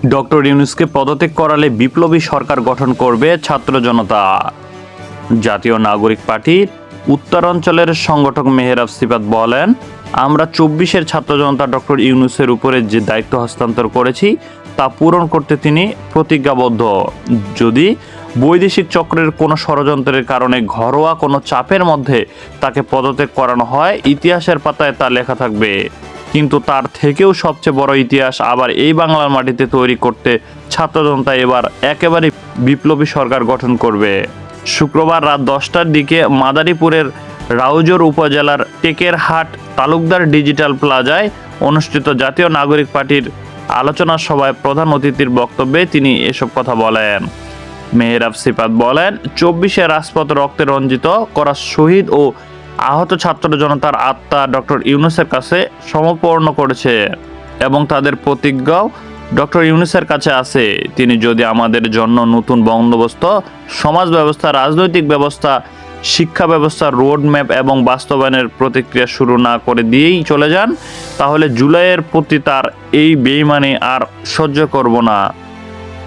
Doctor ইউনূসকে পদত্যাগ করালে বিপ্লবী সরকার গঠন করবে ছাত্র জনতা। জাতীয় নাগরিক পার্টির উত্তরাঞ্চলের সংগঠক মেহরাব সিফাত বলেন, আমরা ২৪-এর ছাত্র জনতা ডক্টর ইউনূসের উপরে যে দায়িত্ব হস্তান্তর করেছি তা পূরণ করতে তিনি প্রতিজ্ঞাবদ্ধ। যদি বৈদেশিক চক্রের কোনো ষড়যন্ত্রের কারণে ঘরোয়া কোনো চাপের মধ্যে তাকে পদত্যাগ করানো হয়, ইতিহাসের পাতায় তা লেখা থাকবে। কিন্তু তার থেকেও সবচেয়ে বড় ইতিহাস আবার এই বাংলার মাটিতে তৈরি করতে ছাত্র জনতা এবার একেবারে বিপ্লবী সরকার গঠন করবে। শুক্রবার রাত 10টার দিকে মাদারীপুরের রাউজান উপজেলার টেকেরহাট তালুকদার ডিজিটাল প্লাজায় অনুষ্ঠিত জাতীয় নাগরিক পার্টির আলোচনা সভায় প্রধান অতিথির বক্তব্যে তিনি এসব কথা বলেন। মেহরাব সিফাত বলেন, ২৪-এ রাজপথ রক্তে রঞ্জিত করা শহীদ ও আহত ছাত্র জনতার আত্মা ডক্টর ইউনূসের কাছে সমর্পণ করেছে এবং তাদের প্রতিজ্ঞাও ডক্টর ইউনূসের কাছে আছে। তিনি যদি আমাদের জন্য নতুন বন্দোবস্ত, সমাজ ব্যবস্থা, রাজনৈতিক ব্যবস্থা, শিক্ষা ব্যবস্থার রোড ম্যাপ এবং বাস্তবায়নের প্রতিক্রিয়া শুরু না করে দিয়েই চলে যান, তাহলে জুলাইয়ের প্রতি তার এই বেইমানি আর সহ্য করব না।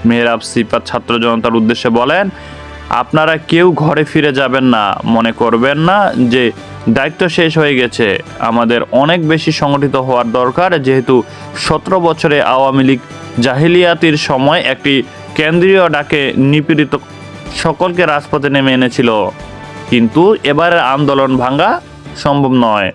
মেহরাব সিফাত ছাত্র জনতার উদ্দেশ্যে বলেন, আপনারা কেউ ঘরে ফিরে যাবেন না, মনে করবেন না যে দায়িত্ব শেষ হয়ে গেছে। আমাদের অনেক বেশি সংগঠিত হওয়ার দরকার, যেহেতু ১৭ বছরে আওয়ামী লীগ জাহিলিয়াতির সময় একটি কেন্দ্রীয় ডাকে নিপীড়িত সকলকে রাজপথে নেমে এনেছিল, কিন্তু এবারের আন্দোলন ভাঙা সম্ভব নয়।